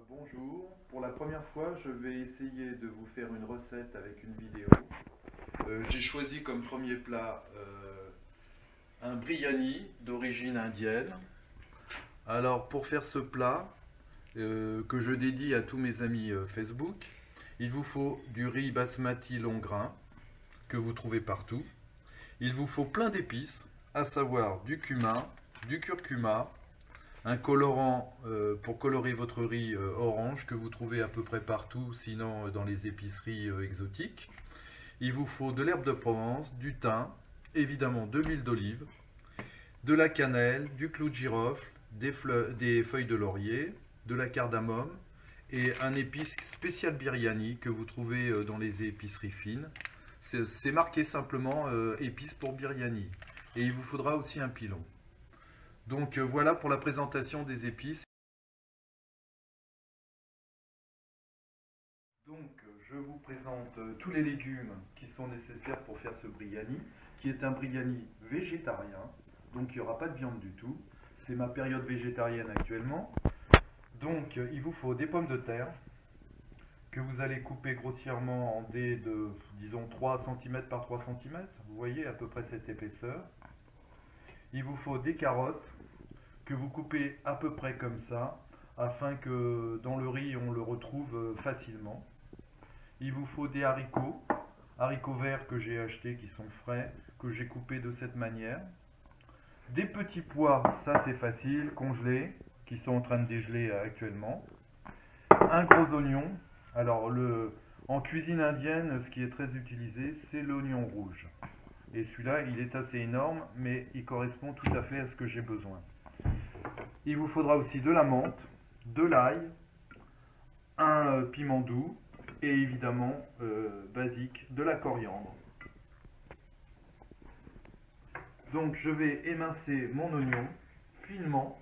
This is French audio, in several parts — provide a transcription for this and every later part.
Bonjour. Pour la première fois, je vais essayer de vous faire une recette avec une vidéo. J'ai choisi comme premier plat un biryani d'origine indienne. Alors, pour faire ce plat, que je dédie à tous mes amis Facebook, il vous faut du riz basmati long grain, que vous trouvez partout. Il vous faut plein d'épices, à savoir du cumin, du curcuma, un colorant pour colorer votre riz orange que vous trouvez à peu près partout, sinon dans les épiceries exotiques. Il vous faut de l'herbe de Provence, du thym, évidemment de l'huile d'olive, de la cannelle, du clou de girofle, des feuilles de laurier, de la cardamome et un épice spécial biryani que vous trouvez dans les épiceries fines. C'est marqué simplement épices pour biryani. Et il vous faudra aussi un pilon. Donc voilà pour la présentation des épices. Donc je vous présente tous les légumes qui sont nécessaires pour faire ce biryani, qui est un biryani végétarien, donc il n'y aura pas de viande du tout. C'est ma période végétarienne actuellement. Donc il vous faut des pommes de terre que vous allez couper grossièrement en dés de, disons, 3 cm par 3 cm. Vous voyez à peu près cette épaisseur. Il vous faut des carottes que vous coupez à peu près comme ça, afin que dans le riz on le retrouve facilement. Il vous faut des haricots verts que j'ai achetés qui sont frais, que j'ai coupés de cette manière. Des petits pois, ça c'est facile, congelés, qui sont en train de dégeler actuellement. Un gros oignon. Alors en cuisine indienne, ce qui est très utilisé, c'est l'oignon rouge. Et celui-là, il est assez énorme, mais il correspond tout à fait à ce que j'ai besoin. Il vous faudra aussi de la menthe, de l'ail, un piment doux et évidemment, basique, de la coriandre. Donc je vais émincer mon oignon finement.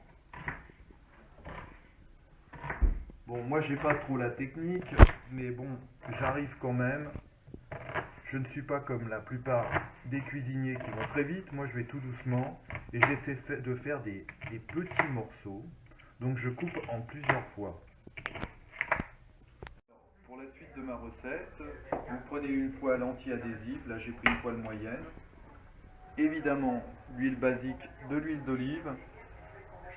Bon, moi j'ai pas trop la technique, mais bon, j'arrive quand même. Je ne suis pas comme la plupart des cuisiniers qui vont très vite. Moi je vais tout doucement et j'essaie de faire des petits morceaux. Donc je coupe en plusieurs fois. Pour la suite de ma recette, vous prenez une poêle anti-adhésive. Là j'ai pris une poêle moyenne. Évidemment l'huile basique, de l'huile d'olive.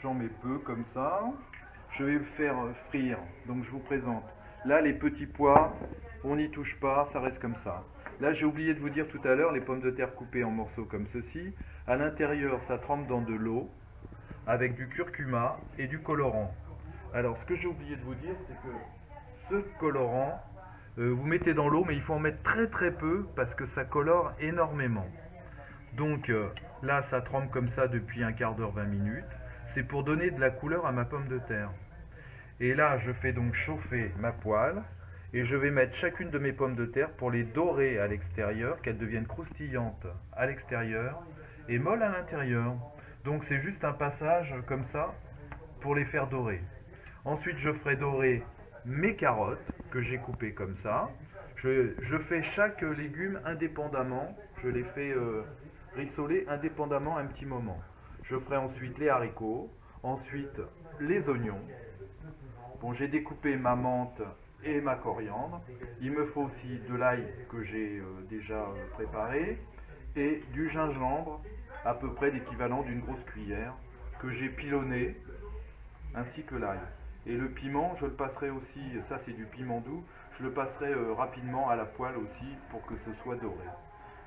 J'en mets peu comme ça. Je vais faire frire. Donc je vous présente. Là les petits pois, on n'y touche pas, ça reste comme ça. Là, j'ai oublié de vous dire tout à l'heure, les pommes de terre coupées en morceaux comme ceci. À l'intérieur, ça trempe dans de l'eau avec du curcuma et du colorant. Alors, ce que j'ai oublié de vous dire, c'est que ce colorant, vous mettez dans l'eau, mais il faut en mettre très très peu parce que ça colore énormément. Donc là, ça trempe comme ça depuis un quart d'heure, 20 minutes. C'est pour donner de la couleur à ma pomme de terre. Et là, je fais donc chauffer ma poêle. Et je vais mettre chacune de mes pommes de terre pour les dorer à l'extérieur, qu'elles deviennent croustillantes à l'extérieur et molles à l'intérieur. Donc c'est juste un passage comme ça pour les faire dorer. Ensuite je ferai dorer mes carottes que j'ai coupées comme ça. Je fais chaque légume indépendamment, je les fais rissoler indépendamment un petit moment. Je ferai ensuite les haricots, ensuite les oignons. Bon, j'ai découpé ma menthe et ma coriandre. Il me faut aussi de l'ail que j'ai déjà préparé et du gingembre à peu près l'équivalent d'une grosse cuillère que j'ai pilonné, ainsi que l'ail. Et le piment, je le passerai aussi, ça c'est du piment doux, je le passerai rapidement à la poêle aussi pour que ce soit doré.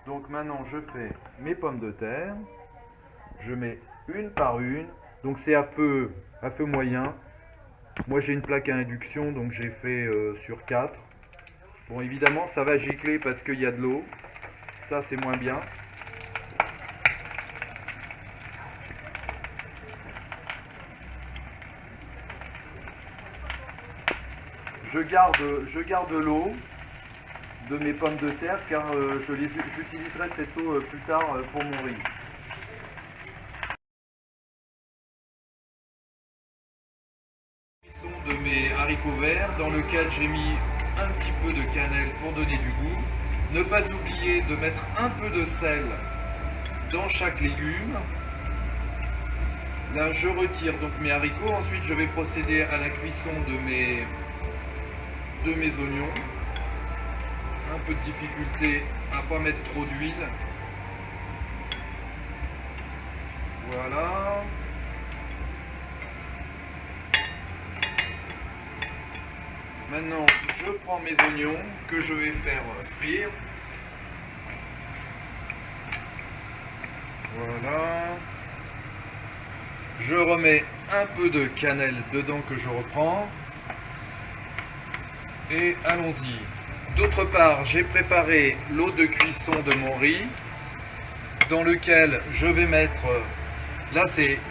Donc maintenant je fais mes pommes de terre, je mets une par une, donc c'est à feu moyen. Moi j'ai une plaque à induction, donc j'ai fait sur 4. Bon, évidemment ça va gicler parce qu'il y a de l'eau. Ça c'est moins bien. Je garde l'eau de mes pommes de terre car j'utiliserai cette eau plus tard pour mon riz. De mes haricots verts dans lequel j'ai mis un petit peu de cannelle pour donner du goût. Ne pas oublier de mettre un peu de sel dans chaque légume. Là, je retire donc mes haricots. Ensuite, je vais procéder à la cuisson de mes oignons. Un peu de difficulté à ne pas mettre trop d'huile. Voilà. Maintenant, je prends mes oignons que je vais faire frire. Voilà. Je remets un peu de cannelle dedans que je reprends. Et allons-y. D'autre part, j'ai préparé l'eau de cuisson de mon riz dans lequel je vais mettre, là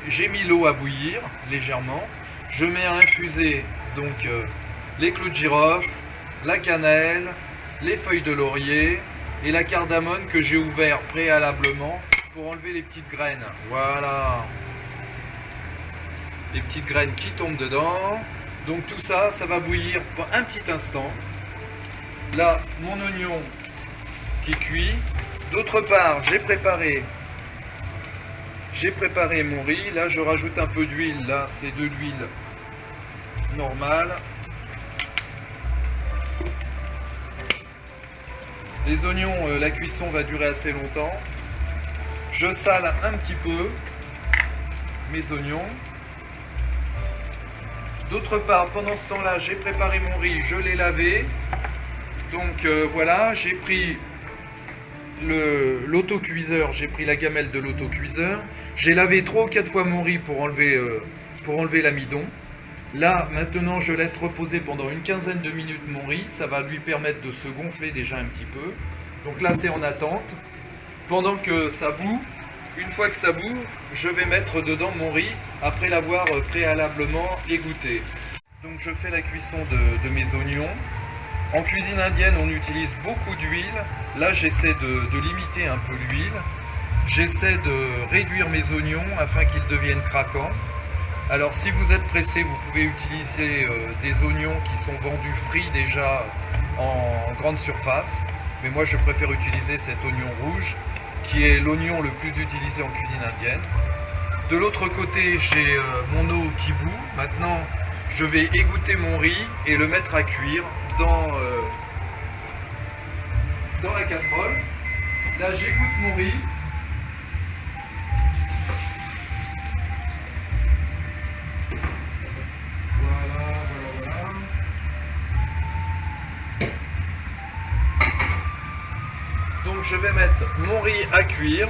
j'ai mis l'eau à bouillir légèrement. Je mets à infuser donc les clous de girofle, la cannelle, les feuilles de laurier et la cardamome que j'ai ouvert préalablement pour enlever les petites graines. Voilà. Les petites graines qui tombent dedans. Donc tout ça, ça va bouillir pour un petit instant. Là, mon oignon qui cuit. D'autre part, j'ai préparé mon riz. Là, je rajoute un peu d'huile. Là, c'est de l'huile normale. Les oignons, la cuisson va durer assez longtemps. Je sale un petit peu mes oignons. D'autre part, pendant ce temps-là, j'ai préparé mon riz, je l'ai lavé. Donc voilà, j'ai pris l'autocuiseur, j'ai pris la gamelle de l'autocuiseur. J'ai lavé 3 ou 4 fois mon riz pour enlever l'amidon. Là, maintenant, je laisse reposer pendant une quinzaine de minutes mon riz. Ça va lui permettre de se gonfler déjà un petit peu. Donc là, c'est en attente. Pendant que ça bout, une fois que ça bout, je vais mettre dedans mon riz après l'avoir préalablement égoutté. Donc je fais la cuisson de mes oignons. En cuisine indienne, on utilise beaucoup d'huile. Là, j'essaie de limiter un peu l'huile. J'essaie de réduire mes oignons afin qu'ils deviennent craquants. Alors si vous êtes pressé, vous pouvez utiliser des oignons qui sont vendus frits déjà en grande surface. Mais moi, je préfère utiliser cet oignon rouge qui est l'oignon le plus utilisé en cuisine indienne. De l'autre côté, j'ai mon eau qui bout. Maintenant, je vais égoutter mon riz et le mettre à cuire dans la casserole. Là, j'égoutte mon riz. Voilà. Donc, je vais mettre mon riz à cuire.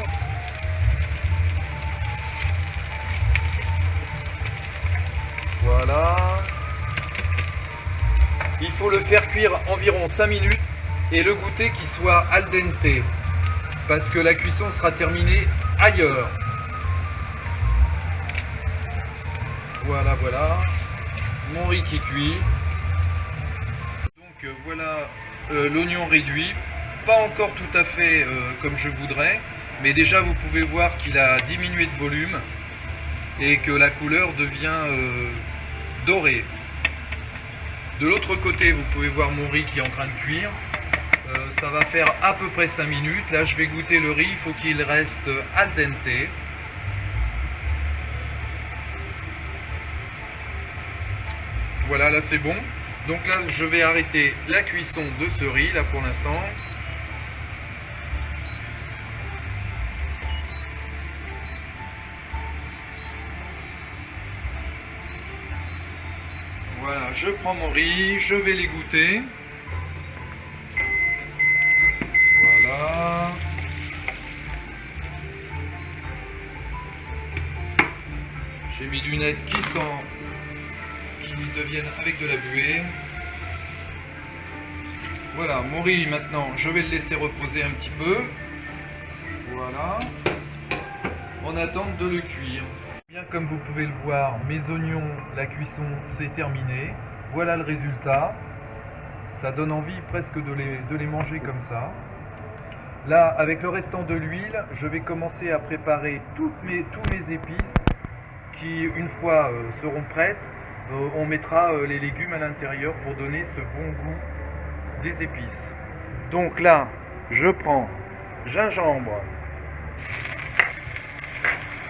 Voilà. Il faut le faire cuire environ 5 minutes et le goûter qu'il soit al dente parce que la cuisson sera terminée ailleurs. Voilà. Mon riz qui cuit. Donc voilà l'oignon réduit. Pas encore tout à fait comme je voudrais, mais déjà vous pouvez voir qu'il a diminué de volume et que la couleur devient dorée. De l'autre côté, vous pouvez voir mon riz qui est en train de cuire. Ça va faire à peu près 5 minutes. Là, je vais goûter le riz. Il faut qu'il reste al dente. Voilà, là c'est bon. Donc là, je vais arrêter la cuisson de ce riz, là pour l'instant. Voilà, je prends mon riz, je vais l'égoutter. Voilà. J'ai mis du net qui deviennent avec de la buée. Voilà, mon riz maintenant, je vais le laisser reposer un petit peu. Voilà. En attente de le cuire. Bien, comme vous pouvez le voir, mes oignons, la cuisson c'est terminé. Voilà le résultat. Ça donne envie presque de les manger comme ça. Là, avec le restant de l'huile, je vais commencer à préparer tous mes épices qui, une fois seront prêtes, on mettra les légumes à l'intérieur pour donner ce bon goût des épices. Donc là, je prends gingembre.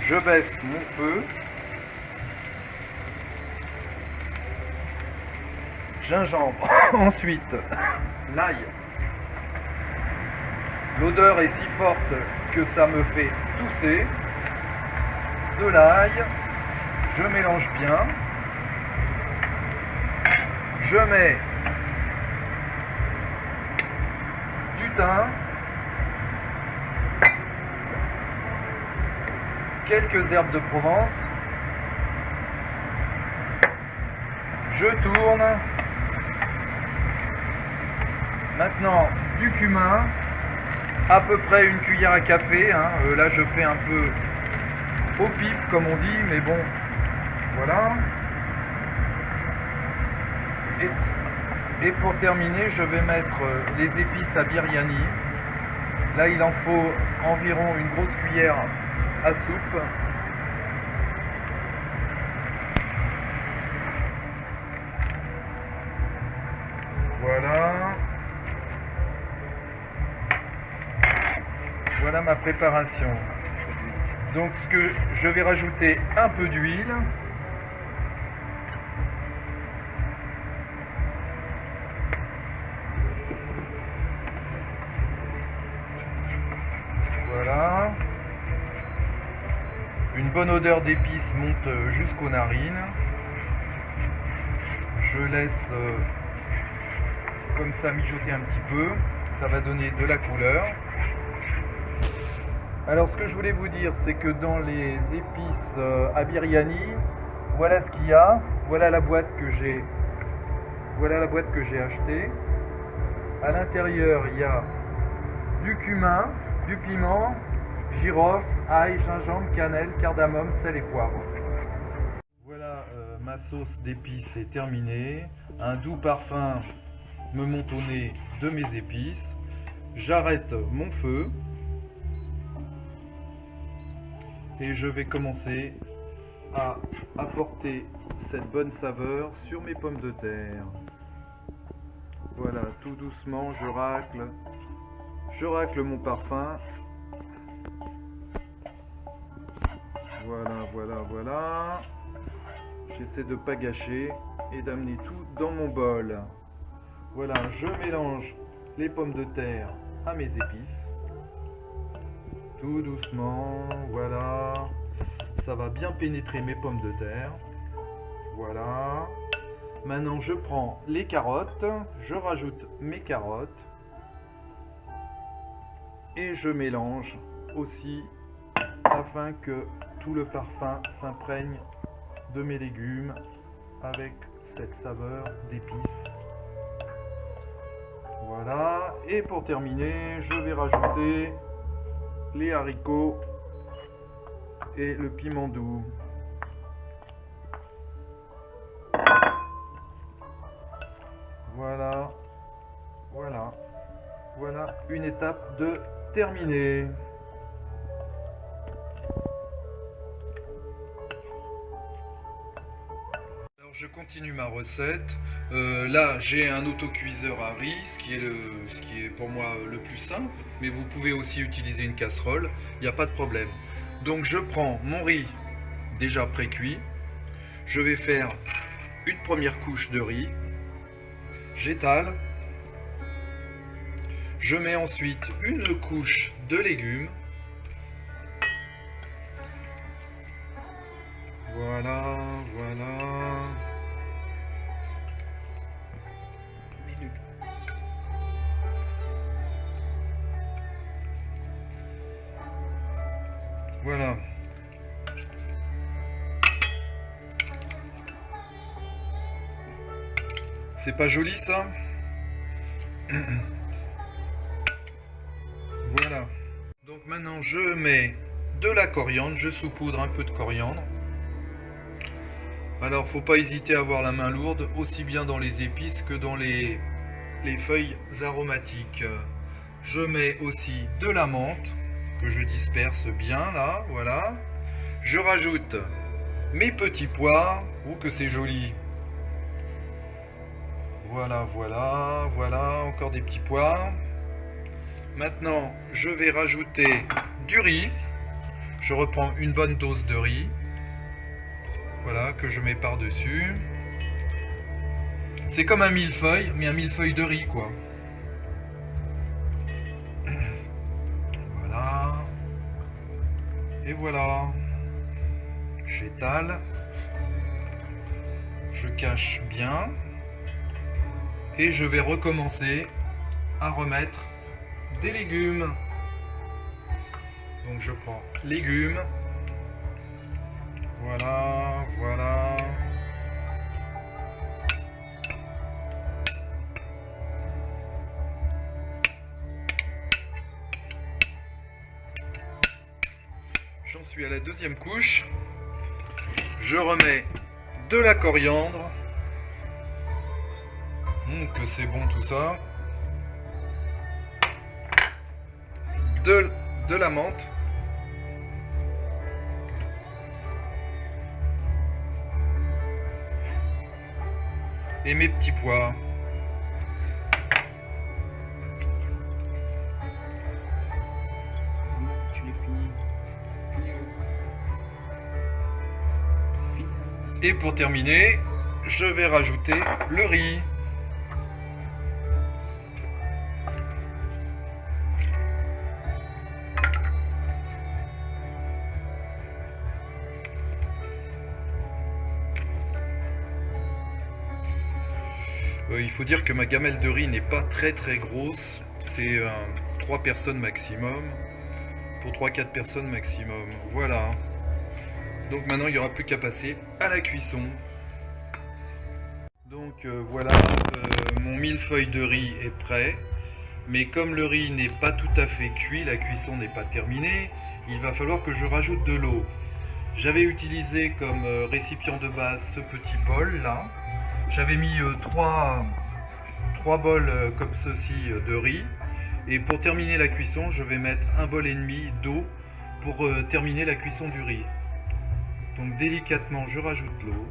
Je baisse mon feu gingembre. Ensuite, l'ail. L'odeur est si forte que ça me fait tousser. De l'ail. Je mélange bien. Je mets du thym. Quelques herbes de Provence. Je tourne. Maintenant, du cumin. À peu près une cuillère à café. Là, je fais un peu au pif, comme on dit, mais bon, voilà. Et pour terminer, je vais mettre les épices à biryani. Là, il en faut environ une grosse cuillère à soupe. Voilà. Voilà ma préparation. Donc ce que je vais rajouter un peu d'huile. Voilà. Une bonne odeur d'épices monte jusqu'aux narines. Je laisse comme ça mijoter un petit peu. Ça va donner de la couleur. Alors ce que je voulais vous dire, c'est que dans les épices à biryani, voilà ce qu'il y a. Voilà la boîte que j'ai achetée. À l'intérieur, il y a du cumin, du piment, girofle, ail, gingembre, cannelle, cardamome, sel et poivre. Voilà, ma sauce d'épices est terminée. Un doux parfum me monte au nez de mes épices. J'arrête mon feu. Et je vais commencer à apporter cette bonne saveur sur mes pommes de terre. Voilà, tout doucement, je racle mon parfum. Voilà. J'essaie de ne pas gâcher et d'amener tout dans mon bol. Voilà, je mélange les pommes de terre à mes épices. Tout doucement, voilà. Ça va bien pénétrer mes pommes de terre. Voilà. Maintenant, je prends les carottes. Je rajoute mes carottes. Et je mélange aussi afin que tout le parfum s'imprègne de mes légumes avec cette saveur d'épices. Voilà. Et pour terminer, je vais rajouter les haricots et le piment doux. Voilà une étape de terminée. Alors je continue ma recette. Là j'ai un autocuiseur à riz, ce qui est pour moi le plus simple, mais vous pouvez aussi utiliser une casserole, il n'y a pas de problème. Donc je prends mon riz déjà pré-cuit, je vais faire une première couche de riz, j'étale, je mets ensuite une couche de légumes, voilà. Voilà. C'est pas joli ça? Voilà. Donc maintenant je mets de la coriandre, je saupoudre un peu de coriandre. Alors faut pas hésiter à avoir la main lourde, aussi bien dans les épices que dans les feuilles aromatiques. Je mets aussi de la menthe que je disperse bien là, voilà. Je rajoute mes petits pois, oh que c'est joli. Voilà, encore des petits pois. Maintenant, je vais rajouter du riz. Je reprends une bonne dose de riz. Voilà, que je mets par-dessus. C'est comme un millefeuille, mais un millefeuille de riz, quoi. Voilà. Et voilà. J'étale. Je cache bien. Et je vais recommencer à remettre des légumes. Donc je prends légumes. Voilà, voilà. J'en suis à la deuxième couche. Je remets de la coriandre. Que c'est bon tout ça. De la menthe. Et mes petits pois. Tu les finis. Et pour terminer, je vais rajouter le riz. Il faut dire que ma gamelle de riz n'est pas très grosse. C'est 3 personnes maximum. Pour 3-4 personnes maximum. Voilà. Donc maintenant il n'y aura plus qu'à passer à la cuisson. Donc voilà, mon millefeuille de riz est prêt. Mais comme le riz n'est pas tout à fait cuit, la cuisson n'est pas terminée, il va falloir que je rajoute de l'eau. J'avais utilisé comme récipient de base ce petit bol là. J'avais mis 3 bols comme ceci de riz. Et pour terminer la cuisson, je vais mettre 1,5 bol d'eau pour terminer la cuisson du riz. Donc délicatement, je rajoute l'eau.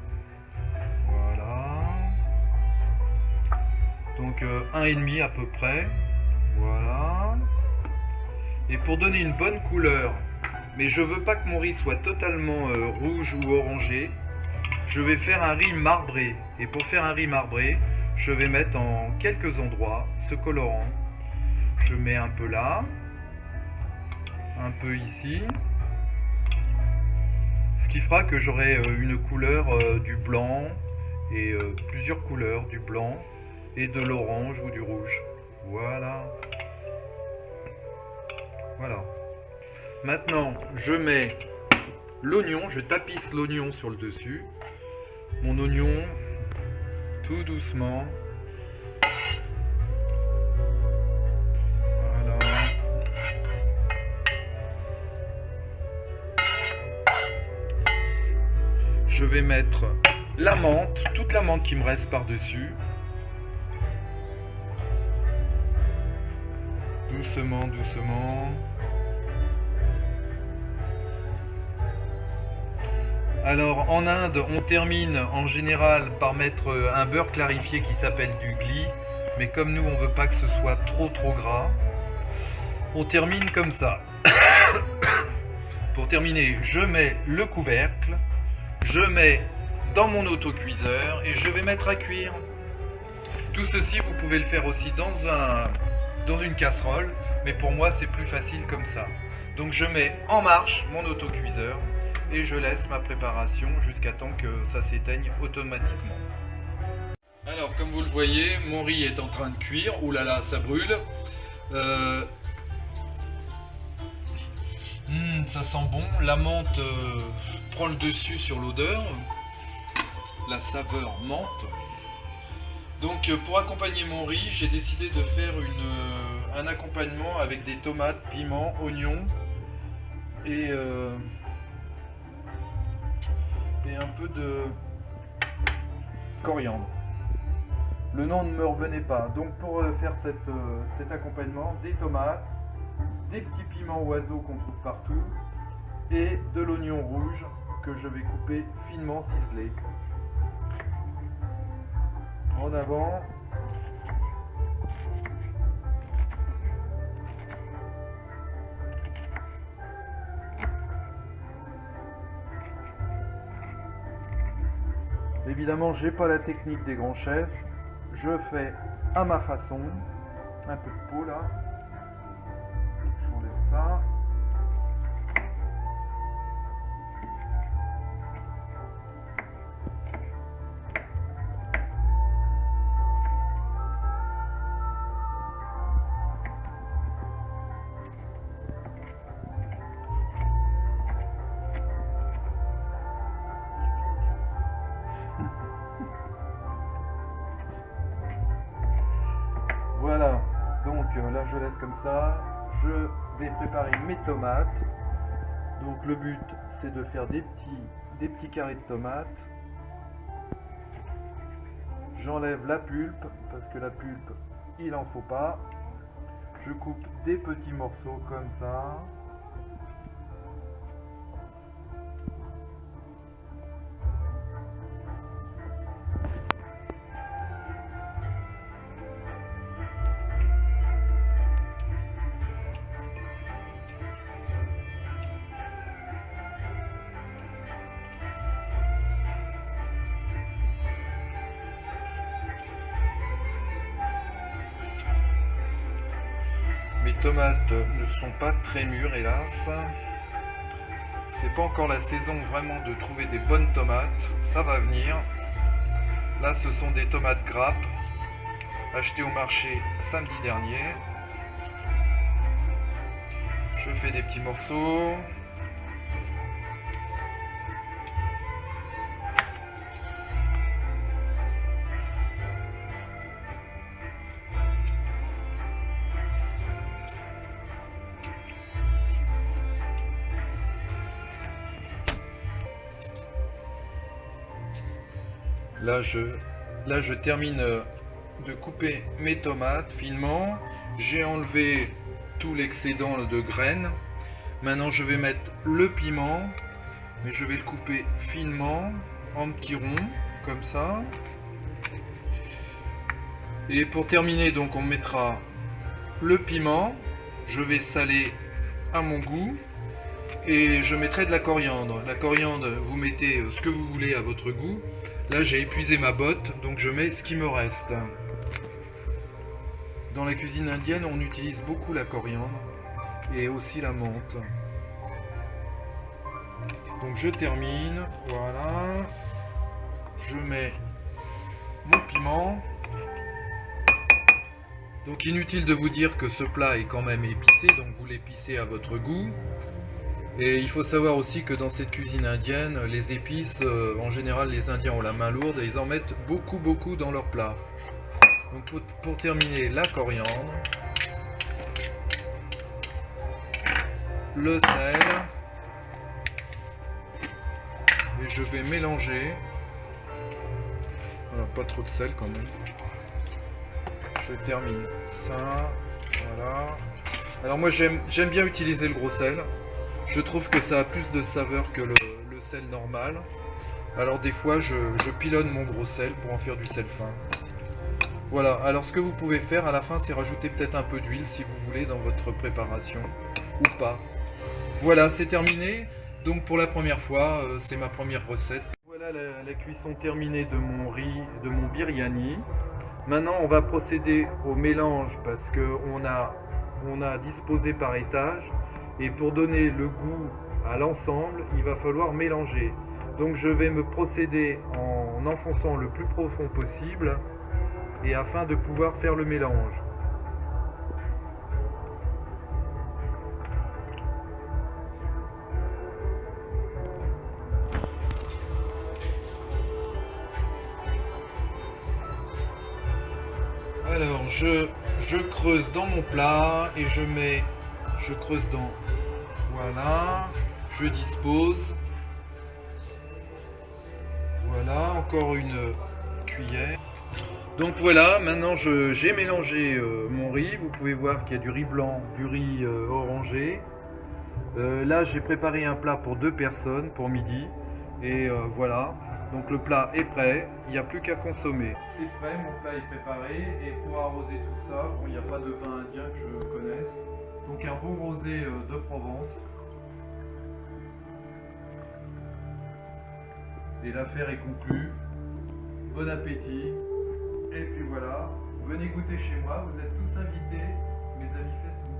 Voilà. Donc 1,5 à peu près. Voilà. Et pour donner une bonne couleur, mais je veux pas que mon riz soit totalement rouge ou orangé, je vais faire un riz marbré. Et pour faire un riz marbré, je vais mettre en quelques endroits ce colorant. Je mets un peu là, un peu ici, ce qui fera que j'aurai une couleur du blanc et plusieurs couleurs, du blanc et de l'orange ou du rouge. Voilà. Voilà. Maintenant, je mets l'oignon, je tapisse l'oignon sur le dessus. Mon oignon, tout doucement. Voilà. Je vais mettre la menthe, toute la menthe qui me reste par-dessus. Doucement, doucement. Alors en Inde, on termine en général par mettre un beurre clarifié qui s'appelle du ghee. Mais comme nous, on veut pas que ce soit trop gras, on termine comme ça. Pour terminer, je mets le couvercle, je mets dans mon autocuiseur et je vais mettre à cuire. Tout ceci, vous pouvez le faire aussi dans une casserole, mais pour moi c'est plus facile comme ça. Donc je mets en marche mon autocuiseur et je laisse ma préparation jusqu'à temps que ça s'éteigne automatiquement. Alors comme vous le voyez, mon riz est en train de cuire. Ouh là là, ça brûle. Ça sent bon. La menthe prend le dessus sur l'odeur. La saveur menthe. Donc pour accompagner mon riz, j'ai décidé de faire un accompagnement avec des tomates, piments, oignons et un peu de coriandre. Le nom ne me revenait pas. Donc pour faire cet accompagnement, des tomates, des petits piments oiseaux qu'on trouve partout et de l'oignon rouge que je vais couper finement ciselé. En avant. Évidemment, j'ai pas la technique des grands chefs. je fais à ma façon. Un peu de peau là. J'enlève ça. Voilà, donc là je laisse comme ça, je vais préparer mes tomates. Donc le but c'est de faire des petits carrés de tomates. J'enlève la pulpe, parce que la pulpe il en faut pas. Je coupe des petits morceaux comme ça. Mes tomates ne sont pas très mûres, hélas. C'est pas encore la saison vraiment de trouver des bonnes tomates. Ça va venir. Là, ce sont des tomates grappes achetées au marché samedi dernier. Je fais des petits morceaux. Là, je termine de couper mes tomates finement. J'ai enlevé tout l'excédent de graines. Maintenant, je vais mettre le piment, mais je vais le couper finement, en petits ronds, comme ça. Et pour terminer, donc, on mettra le piment. Je vais saler à mon goût. Et je mettrai de la coriandre. La coriandre, vous mettez ce que vous voulez à votre goût. Là, j'ai épuisé ma botte, donc je mets ce qui me reste. Dans la cuisine indienne, on utilise beaucoup la coriandre et aussi la menthe. Donc je termine, voilà. Je mets mon piment. Donc inutile de vous dire que ce plat est quand même épicé, donc vous l'épicez à votre goût. Et il faut savoir aussi que dans cette cuisine indienne, les épices, en général les Indiens ont la main lourde et ils en mettent beaucoup dans leur plat. Donc pour terminer, la coriandre, le sel, et je vais mélanger. Voilà, pas trop de sel quand même. Je termine ça, voilà. Alors moi j'aime bien utiliser le gros sel. Je trouve que ça a plus de saveur que le sel normal. Alors des fois je pilonne mon gros sel pour en faire du sel fin. Voilà, alors ce que vous pouvez faire à la fin, c'est rajouter peut-être un peu d'huile si vous voulez dans votre préparation, ou pas. Voilà, c'est terminé. Donc pour la première fois, c'est ma première recette. Voilà la cuisson terminée de mon riz, de mon biryani. Maintenant on va procéder au mélange parce qu'on a disposé par étage. Et pour donner le goût à l'ensemble, il va falloir mélanger. Donc je vais me procéder en enfonçant le plus profond possible et afin de pouvoir faire le mélange. Alors je creuse dans mon plat et je creuse dans, voilà, je dispose, voilà, encore une cuillère. Donc voilà, maintenant j'ai mélangé mon riz. Vous pouvez voir qu'il y a du riz blanc, du riz orangé. Là j'ai préparé un plat pour 2 personnes pour midi. Et voilà, donc le plat est prêt, il n'y a plus qu'à consommer. C'est prêt, mon plat est préparé. Et pour arroser tout ça, bon, il n'y a pas de vin indien que je connaisse. Donc un bon rosé de Provence. Et l'affaire est conclue. Bon appétit. Et puis voilà, venez goûter chez moi, vous êtes tous invités, mes amis Facebook.